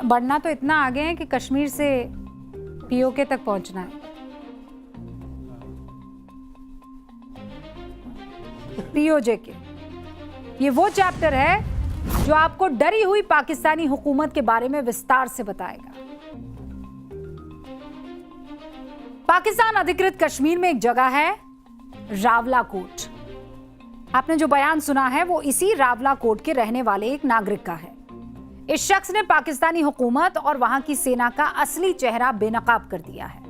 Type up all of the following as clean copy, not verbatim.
बढ़ना तो इतना आगे है कि कश्मीर से पीओके तक पहुंचना है। पीओजेके ये वो चैप्टर है जो आपको डरी हुई पाकिस्तानी हुकूमत के बारे में विस्तार से बताएगा। पाकिस्तान अधिकृत कश्मीर में एक जगह है रावलाकोट। आपने जो बयान सुना है वो इसी रावलाकोट के रहने वाले एक नागरिक का है। इस शख्स ने पाकिस्तानी हुकूमत और वहां की सेना का असली चेहरा बेनकाब कर दिया है।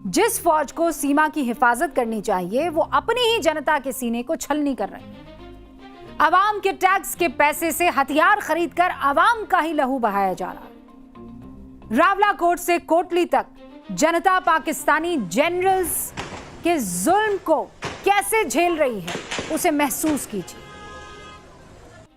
जिस फौज को सीमा की हिफाजत करनी चाहिए वो अपनी ही जनता के सीने को छलनी कर रही है। अवाम के टैक्स के पैसे से हथियार खरीदकर अवाम का ही लहू बहाया जा रहा है। रावलाकोट से कोटली तक जनता पाकिस्तानी जनरल्स के जुल्म को कैसे झेल रही है उसे महसूस कीजिए।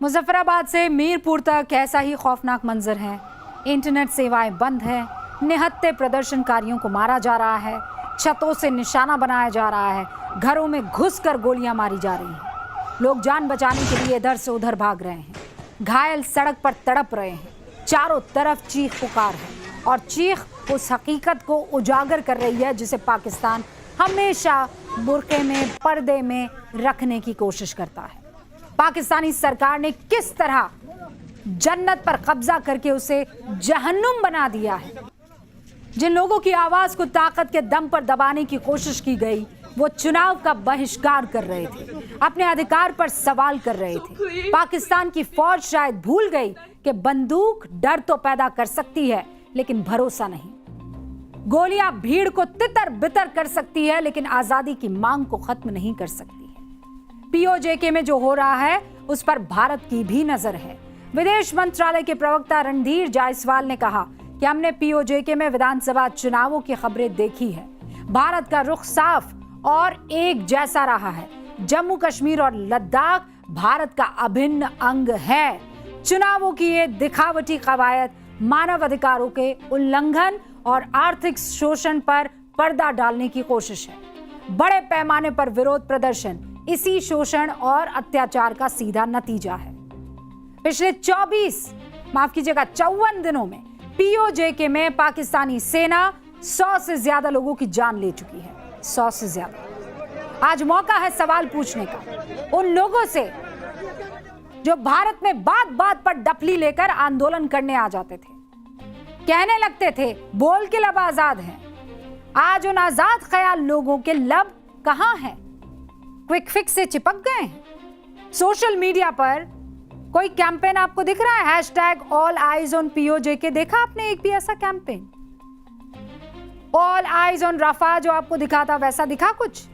मुजफ्फराबाद से मीरपुर तक ऐसा ही खौफनाक मंजर है। इंटरनेट सेवाएं बंद हैं, निहत्थे प्रदर्शनकारियों को मारा जा रहा है, छतों से निशाना बनाया जा रहा है, घरों में घुसकर गोलियां मारी जा रही हैं। लोग जान बचाने के लिए इधर से उधर भाग रहे हैं, घायल सड़क पर तड़प रहे हैं। चारों तरफ चीख पुकार है और चीख उस हकीकत को उजागर कर रही है जिसे पाकिस्तान हमेशा बुर्के में, पर्दे में रखने की कोशिश करता है। पाकिस्तानी सरकार ने किस तरह जन्नत पर कब्जा करके उसे जहन्नुम बना दिया है। जिन लोगों की आवाज को ताकत के दम पर दबाने की कोशिश की गई वो चुनाव का बहिष्कार कर रहे थे, अपने अधिकार पर सवाल कर रहे थे। पाकिस्तान की फौज शायद भूल गई कि बंदूक डर तो पैदा कर सकती है लेकिन भरोसा नहीं। गोलियां भीड़ को तितर बितर कर सकती है लेकिन आजादी की मांग को खत्म नहीं कर सकती है। पीओजेके में जो हो रहा है उस पर भारत की भी नजर है। विदेश मंत्रालय के प्रवक्ता रणधीर जायसवाल ने कहा कि हमने पीओजेके में विधानसभा चुनावों की खबरें देखी है। भारत का रुख साफ और एक जैसा रहा है। जम्मू कश्मीर और लद्दाख भारत का अभिन्न अंग है। चुनावों की ये दिखावटी कवायद मानव अधिकारों के उल्लंघन और आर्थिक शोषण पर पर्दा डालने की कोशिश है। बड़े पैमाने पर विरोध प्रदर्शन इसी शोषण और अत्याचार का सीधा नतीजा है। पिछले 54 दिनों में पीओजेके में पाकिस्तानी सेना 100 से ज्यादा लोगों की जान ले चुकी है। 100 से ज्यादा। आज मौका है सवाल पूछने का उन लोगों से जो भारत में बात बात पर डफली लेकर आंदोलन करने आ जाते थे, कहने लगते थे बोल के लब आजाद हैं। आज उन आजाद ख्याल लोगों के लब कहां हैं? क्विक फिक्स से चिपक गए हैं। सोशल मीडिया पर कोई कैंपेन आपको दिख रहा है? Hashtag all eyes on PoJK. देखा आपने एक भी ऐसा कैंपेन? ऑल आइज ऑन रफा जो आपको दिखा था वैसा दिखा कुछ?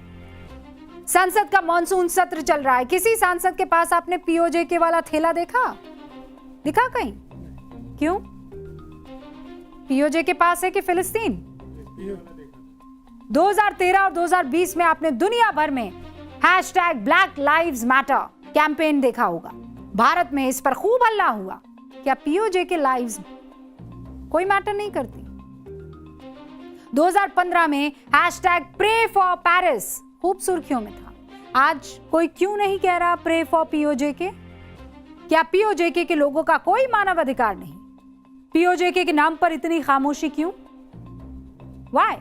संसद का मॉनसून सत्र चल रहा है, किसी सांसद के पास आपने पीओजेके वाला ठेला देखा? दिखा कहीं? क्यों? पीओजेके पास है कि फिलिस्तीन? 2013 और 2020 में आपने दुनिया भर में hashtag black lives matter campaign देखा होगा। भारत में इस पर खूब हल्ला हुआ। क्या पीओजेके लाइव्स कोई मैटर नहीं करती? 2015 में हैशटैग प्रे फॉर पेरिस खूब सुर्खियों में था। आज कोई क्यों नहीं कह रहा प्रे फॉर पीओजेके? क्या पीओजेके के लोगों का कोई मानव अधिकार नहीं? पीओजेके के नाम पर इतनी खामोशी क्यों? Why?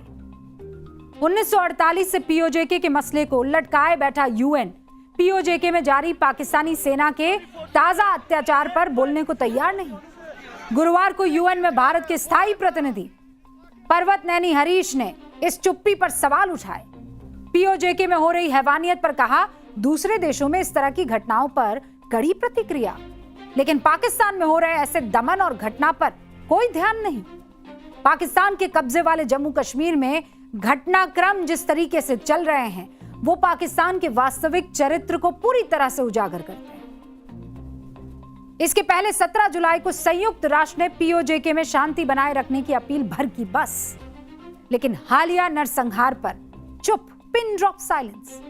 1948 से पीओजेके के मसले को लटकाए बैठा यूएन पीओजेके में जारी पाकिस्तानी सेना के ताजा अत्याचार पर बोलने को तैयार नहीं। गुरुवार को यूएन में भारत के स्थायी प्रतिनिधि पर्वत नैनी हरीश ने इस चुप्पी पर सवाल उठाए। पीओजेके में हो रही हैवानियत पर कहा दूसरे देशों में इस तरह की घटनाओं पर कड़ी प्रतिक्रिया, लेकिन पाकिस्तान में हो रहे ऐसे दमन और घटना पर कोई ध्यान नहीं। पाकिस्तान के कब्जे वाले जम्मू कश्मीर में घटनाक्रम जिस तरीके से चल रहे हैं वो पाकिस्तान के वास्तविक चरित्र को पूरी तरह से उजागर करते हैं। इसके पहले 17 जुलाई को संयुक्त राष्ट्र ने पीओजेके में शांति बनाए रखने की अपील भर की बस, लेकिन हालिया नरसंहार पर चुप, पिन ड्रॉप साइलेंस।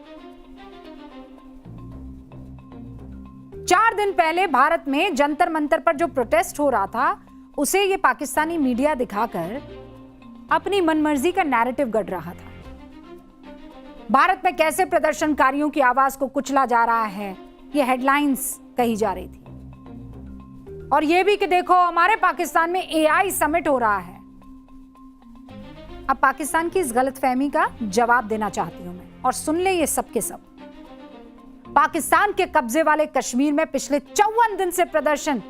4 दिन पहले भारत में जंतर मंतर पर जो प्रोटेस्ट हो रहा था उसे ये पाकिस्तानी मीडिया दिखाकर अपनी मनमर्जी का नैरेटिव गढ़ रहा था। भारत में कैसे प्रदर्शनकारियों की आवाज को कुचला जा रहा है ये हेडलाइंस कही जा रही थी। और ये भी कि देखो हमारे पाकिस्तान में एआई समिट हो रहा है। अब पाकिस्तान की इस गलतफहमी का जवाब देना चाहती हूं मैं, और सुन ले ये सब के सब। पाकिस्तान के कब्जे वाले कश्मीर में पिछले 54 दिन से प्रदर्शन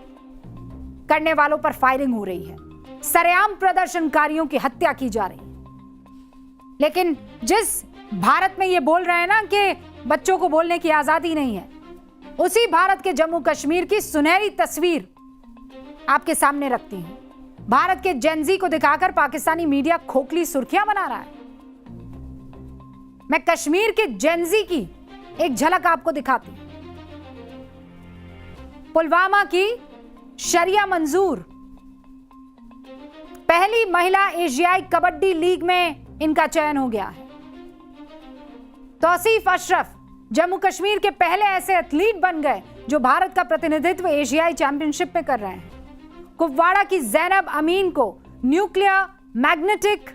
करने वालों पर फायरिंग हो रही है। सरेआम प्रदर्शनकारियों की हत्या की जा रही है। लेकिन जिस भारत में ये बोल रहे हैं ना कि बच्चों को बोलने की आजादी नहीं है, उसी भारत के जम्मू कश्मीर की सुनहरी तस्वीर आपके सामने रखती हूं। भारत के जेनजी को दिखाकर पाकिस्तानी मीडिया खोखली सुर्खियां बना रहा है। मैं कश्मीर के जेनजी की एक झलक आपको दिखाती हूं। पुलवामा की शरिया मंजूर, पहली महिला एशियाई कबड्डी लीग में इनका चयन हो गया है। तौसीफ अशरफ जम्मू कश्मीर के पहले ऐसे एथलीट बन गए जो भारत का प्रतिनिधित्व एशियाई चैंपियनशिप में कर रहे हैं। कुपवाड़ा की जैनब अमीन को न्यूक्लियर मैग्नेटिक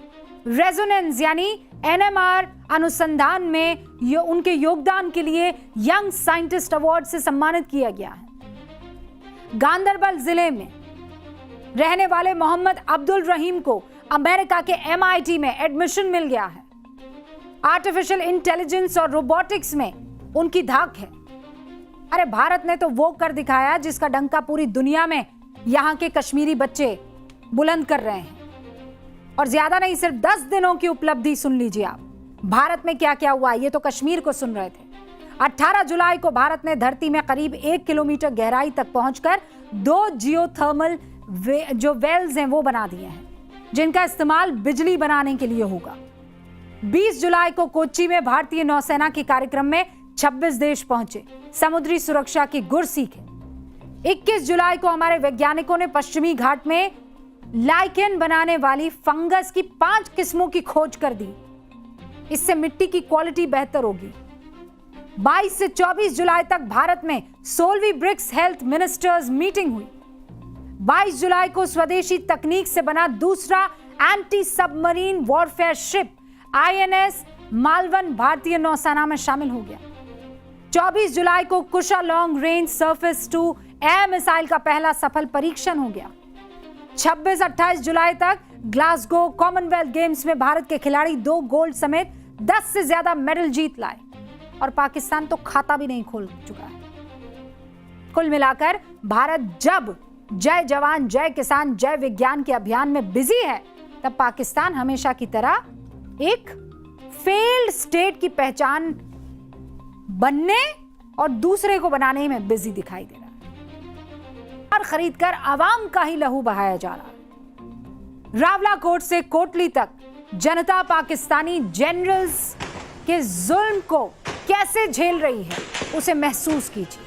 रेजोनेंस यानी एनएमआर अनुसंधान में उनके योगदान के लिए यंग साइंटिस्ट अवार्ड से सम्मानित किया गया है। गांदरबल जिले में रहने वाले मोहम्मद अब्दुल रहीम को अमेरिका के MIT में एडमिशन मिल गया है। आर्टिफिशियल इंटेलिजेंस और रोबोटिक्स में उनकी धाक है। अरे भारत ने तो वो कर दिखाया जिसका डंका पूरी दुनिया में यहां के कश्मीरी बच्चे बुलंद कर रहे हैं। और ज्यादा नहीं, सिर्फ 10 दिनों की उपलब्धि सुन लीजिए आप। भारत में क्या क्या हुआ, ये तो कश्मीर को सुन रहे थे। 18 जुलाई को भारत ने धरती में करीब 1 किलोमीटर गहराई तक पहुंचकर 2 जियोथर्मल जो वेल्स हैं वो बना दिए हैं, जिनका इस्तेमाल बिजली बनाने के लिए होगा। 20 जुलाई को कोच्चि में भारतीय नौसेना के कार्यक्रम में 26 देश पहुंचे, समुद्री सुरक्षा की गुर सीखे। 21 जुलाई को हमारे वैज्ञानिकों ने पश्चिमी घाट में लाइकेन बनाने वाली फंगस की 5 किस्मों की खोज कर दी। इससे मिट्टी की क्वालिटी बेहतर होगी। 22 से 24 जुलाई तक भारत में 16वीं ब्रिक्स हेल्थ मिनिस्टर्स मीटिंग हुई। 22 जुलाई को स्वदेशी तकनीक से बना दूसरा anti submarine warfare ship INS Malvan भारतीय नौसेना में शामिल हो गया। 24 जुलाई को Kusha long range surface to air missile का पहला सफल परीक्षण हो गया। 26-28 जुलाई तक ग्लासगो कॉमनवेल्थ गेम्स में भारत के खिलाड़ी 2 गोल्ड समेत 10 से ज्यादा मेडल जीत लाए, और पाकिस्तान तो खाता भी नहीं खोल चुका है। कुल मिलाकर भारत जब जय जवान जय किसान जय विज्ञान के अभियान में बिजी है, तब पाकिस्तान हमेशा की तरह एक फेल्ड स्टेट की पहचान बनने और दूसरे को बनाने में बिजी दिखाई दे रहा है। और खरीदकर आवाम का ही लहू बहाया जा रहा है। रावलाकोट से कोटली तक जनता पाकिस्तानी जनरल्स के जुल्म को कैसे झेल रही है, उसे महसूस कीजिए।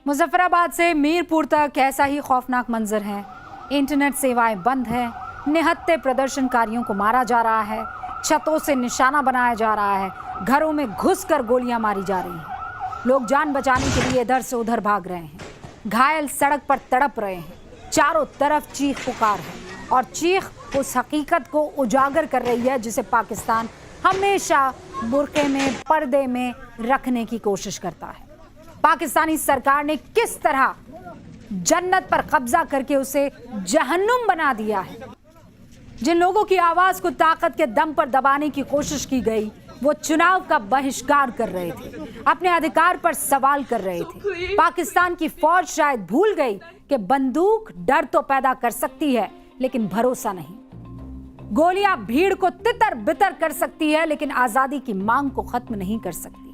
मुजफ्फराबाद से मीरपुर तक ऐसा ही खौफनाक मंजर है। इंटरनेट सेवाएं बंद हैं, निहत्थे प्रदर्शनकारियों को मारा जा रहा है, छतों से निशाना बनाया जा रहा है, घरों में घुसकर गोलियां मारी जा रही हैं। लोग जान बचाने के लिए इधर से उधर भाग रहे हैं, घायल सड़क पर तड़प रहे हैं। चारों तरफ चीख पुकार है, और चीख उस हकीकत को उजागर कर रही है जिसे पाकिस्तान हमेशा बुर्के में पर्दे में रखने की कोशिश करता है। पाकिस्तानी सरकार ने किस तरह जन्नत पर कब्जा करके उसे जहन्नुम बना दिया है। जिन लोगों की आवाज को ताकत के दम पर दबाने की कोशिश की गई, वो चुनाव का बहिष्कार कर रहे थे, अपने अधिकार पर सवाल कर रहे थे। पाकिस्तान की फौज शायद भूल गई कि बंदूक डर तो पैदा कर सकती है, लेकिन भरोसा नहीं। गोलियां भीड़ को तितर बितर कर सकती है, लेकिन आजादी की मांग को खत्म नहीं कर सकती है।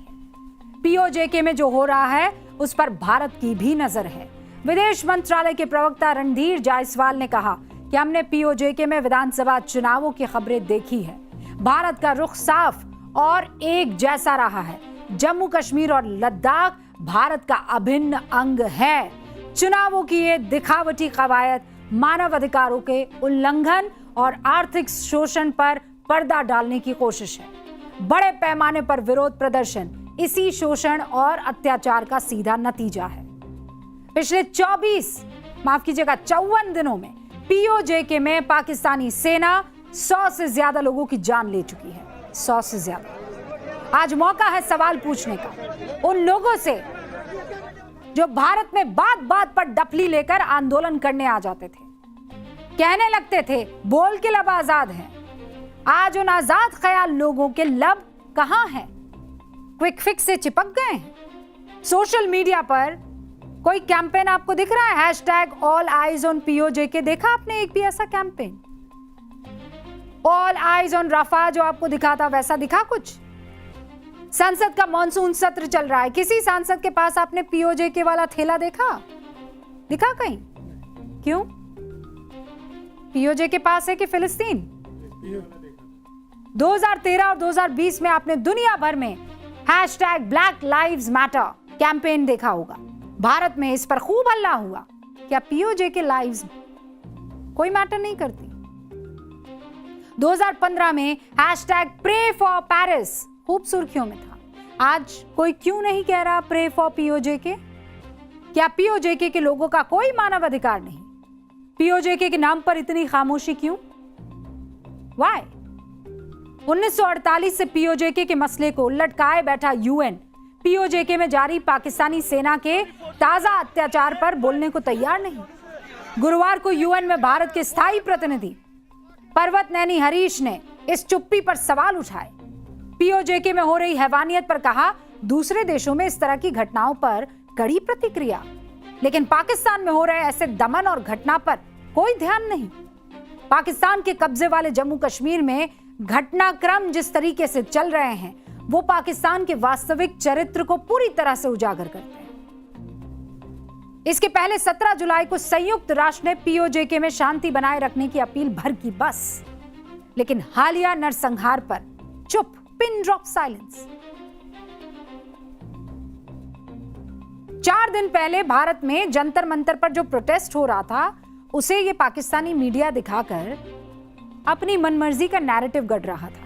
POJK में जो हो रहा है, उस पर भारत की भी नजर है। विदेश मंत्रालय के प्रवक्ता रणधीर जायसवाल ने कहा कि हमने POJK में विधानसभा चुनावों की खबरें देखी है। भारत का रुख साफ और एक जैसा रहा है। जम्मू कश्मीर और लद्दाख भारत का अभिन्न अंग है। चुनावों की ये दिखावटी कवायद मानव अधिकारों के उल्लंघन और आर्थिक शोषण पर पर्दा डालने की कोशिश है। बड़े पैमाने पर विरोध प्रदर्शन इसी शोषण और अत्याचार का सीधा नतीजा है। पिछले 54 दिनों में POJK में पाकिस्तानी सेना 100 से ज्यादा लोगों की जान ले चुकी है। 100 से ज्यादा। आज मौका है सवाल पूछने का, उन लोगों से जो भारत में बात बात पर डफली लेकर आंदोलन करने आ जाते थे, कहने लगते थे बोल के लब आजाद हैं। आज उन आजाद ख्याल लोगों के लब कहां हैं? क्विक फिक्स से चिपक गए हैं। सोशल मीडिया पर कोई कैंपेन आपको दिख रहा है? Hashtag all eyes on PoJK, देखा आपने एक भी ऐसा कैंपेन? ऑल आइज ऑन रफा जो आपको दिखा था, वैसा दिखा कुछ? संसद का मॉनसून सत्र चल रहा है, किसी सांसद के पास आपने पीओजेके वाला ठेला देखा? दिखा कहीं? क्यों? पीओजे के पास है कि फिलिस्तीन? 2013 और 2020 में आपने दुनिया भर में hashtag black lives matter campaign देखा होगा। भारत में इस पर खूब हल्ला हुआ। क्या पीओजे के लाइव्स कोई मैटर नहीं करती? 2015 में हैशटैग प्रे फॉर पेरिस खूब सुर्खियों में था। आज कोई क्यों नहीं कह रहा प्रे फॉर पीओजेके? क्या पीओजेके के लोगों का कोई मानव अधिकार नहीं? पीओजेके के नाम पर इतनी खामोशी क्यों? Why? 1948 से पीओजेके के मसले को लटकाए बैठा यूएन पीओजेके में जारी पाकिस्तानी सेना के ताजा अत्याचार पर बोलने को तैयार नहीं। गुरुवार को यूएन में भारत के स्थायी प्रतिनिधि पर्वत नैनी हरीश ने इस चुप्पी पर सवाल उठाए। पीओजेके में हो रही हैवानियत पर कहा दूसरे देशों में इस तरह की घटनाओं पर कड़ी प्रतिक्रिया, लेकिन पाकिस्तान में हो रहे ऐसे दमन और घटना पर कोई ध्यान नहीं। पाकिस्तान के कब्जे वाले जम्मू कश्मीर में घटनाक्रम जिस तरीके से चल रहे हैं वो पाकिस्तान के वास्तविक चरित्र को पूरी तरह से उजागर करते हैं। इसके पहले 17 जुलाई को संयुक्त राष्ट्र ने पीओजेके में शांति बनाए रखने की अपील भर की बस, लेकिन हालिया नरसंहार पर चुप, पिन ड्रॉप साइलेंस। 4 दिन पहले भारत में जंतर मंतर पर जो प्रोटेस्ट हो रहा था उसे ये पाकिस्तानी मीडिया दिखाकर अपनी मनमर्जी का नैरेटिव गढ़ रहा था।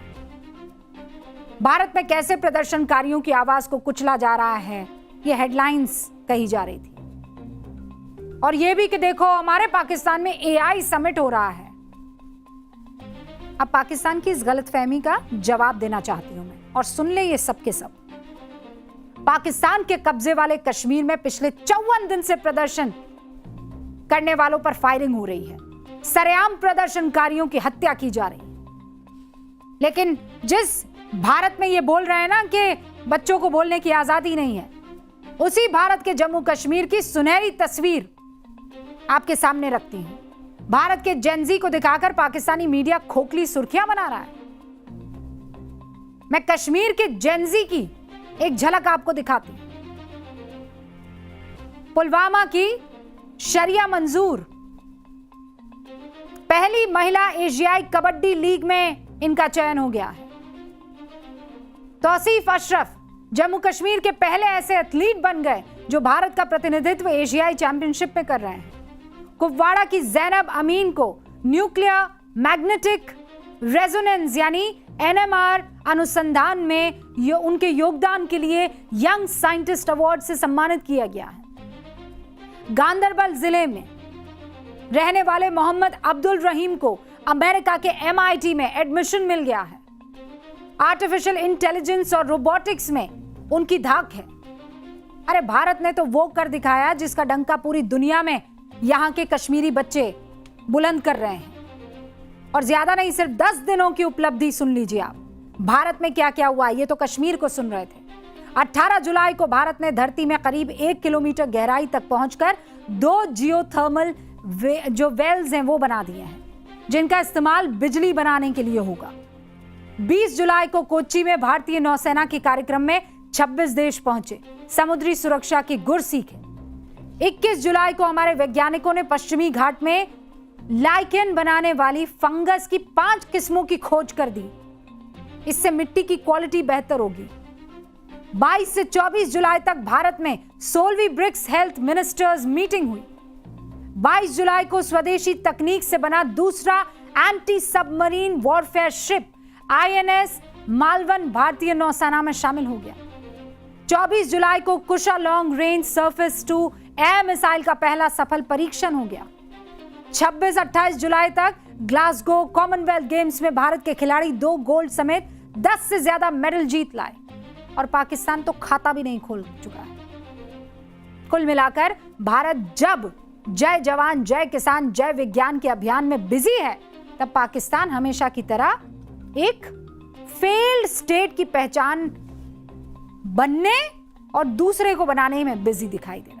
भारत में कैसे प्रदर्शनकारियों की आवाज को कुचला जा रहा है, ये हेडलाइंस कही जा रही थी। और ये भी कि देखो हमारे पाकिस्तान में एआई समिट हो रहा है। अब पाकिस्तान की इस गलतफहमी का जवाब देना चाहती हूं मैं, और सुन ले ये सब के सब। पाकिस्तान के कब्जे वाले कश्मीर में पिछले 54 दिन से प्रदर्शन करने वालों पर फायरिंग हो रही है। सरेआम प्रदर्शनकारियों की हत्या की जा रही है। लेकिन जिस भारत में ये बोल रहे हैं ना कि बच्चों को बोलने की आजादी नहीं है, उसी भारत के जम्मू कश्मीर की सुनहरी तस्वीर आपके सामने रखती हूं। भारत के जेनजी को दिखाकर पाकिस्तानी मीडिया खोखली सुर्खियां बना रहा है। मैं कश्मीर के जेनजी की एक झलक आपको दिखाती हूं। पुलवामा की शरिया मंजूर, पहली महिला एशियाई कबड्डी लीग में इनका चयन हो गया है। तौसीफ अशरफ जम्मू कश्मीर के पहले ऐसे एथलीट बन गए जो भारत का प्रतिनिधित्व एशियाई चैंपियनशिप में कर रहे हैं। कुपवाड़ा की जैनब अमीन को न्यूक्लियर मैग्नेटिक रेजोनेंस यानी एनएमआर अनुसंधान में उनके योगदान के लिए यंग साइंटिस्ट अवार्ड से सम्मानित किया गया है। गांदरबल जिले में रहने वाले मोहम्मद अब्दुल रहीम को अमेरिका के MIT में एडमिशन मिल गया है। आर्टिफिशियल इंटेलिजेंस और रोबोटिक्स में उनकी धाक है। अरे भारत ने तो वो कर दिखाया जिसका डंका पूरी दुनिया में यहां के कश्मीरी बच्चे बुलंद कर रहे हैं। और ज्यादा नहीं, सिर्फ 10 दिनों की उपलब्धि सुन लीजिए आप। भारत में क्या क्या हुआ ये तो कश्मीर को सुन रहे थे। 18 जुलाई को भारत ने धरती में करीब 1 किलोमीटर गहराई तक पहुंचकर 2 जियोथर्मल जो वेल्स हैं वो बना दिए हैं, जिनका इस्तेमाल बिजली बनाने के लिए होगा। 20 जुलाई को कोच्चि में भारतीय नौसेना के कार्यक्रम में 26 देश पहुंचे, समुद्री सुरक्षा की गुर सीखे। 21 जुलाई को हमारे वैज्ञानिकों ने पश्चिमी घाट में लाइकेन बनाने वाली फंगस की 5 किस्मों की खोज कर दी। इससे मिट्टी की क्वालिटी बेहतर होगी। 22 से 24 जुलाई तक भारत में 16वीं ब्रिक्स हेल्थ मिनिस्टर्स मीटिंग हुई। 22 जुलाई को स्वदेशी तकनीक से बना दूसरा anti submarine warfare ship INS Malvan भारतीय नौसेना में शामिल हो गया। 24 जुलाई को Kusha long range surface to air missile का पहला सफल परीक्षण हो गया। 26-28 जुलाई तक ग्लासगो कॉमनवेल्थ गेम्स में भारत के खिलाड़ी 2 गोल्ड समेत 10 से ज्यादा मेडल जीत लाए, और पाकिस्तान तो खाता भी नहीं खोल चुका है। कुल मिलाकर भारत जब जय जवान जय किसान जय विज्ञान के अभियान में बिजी है, तब पाकिस्तान हमेशा की तरह एक फेल्ड स्टेट की पहचान बनने और दूसरे को बनाने में बिजी दिखाई दे रहा है।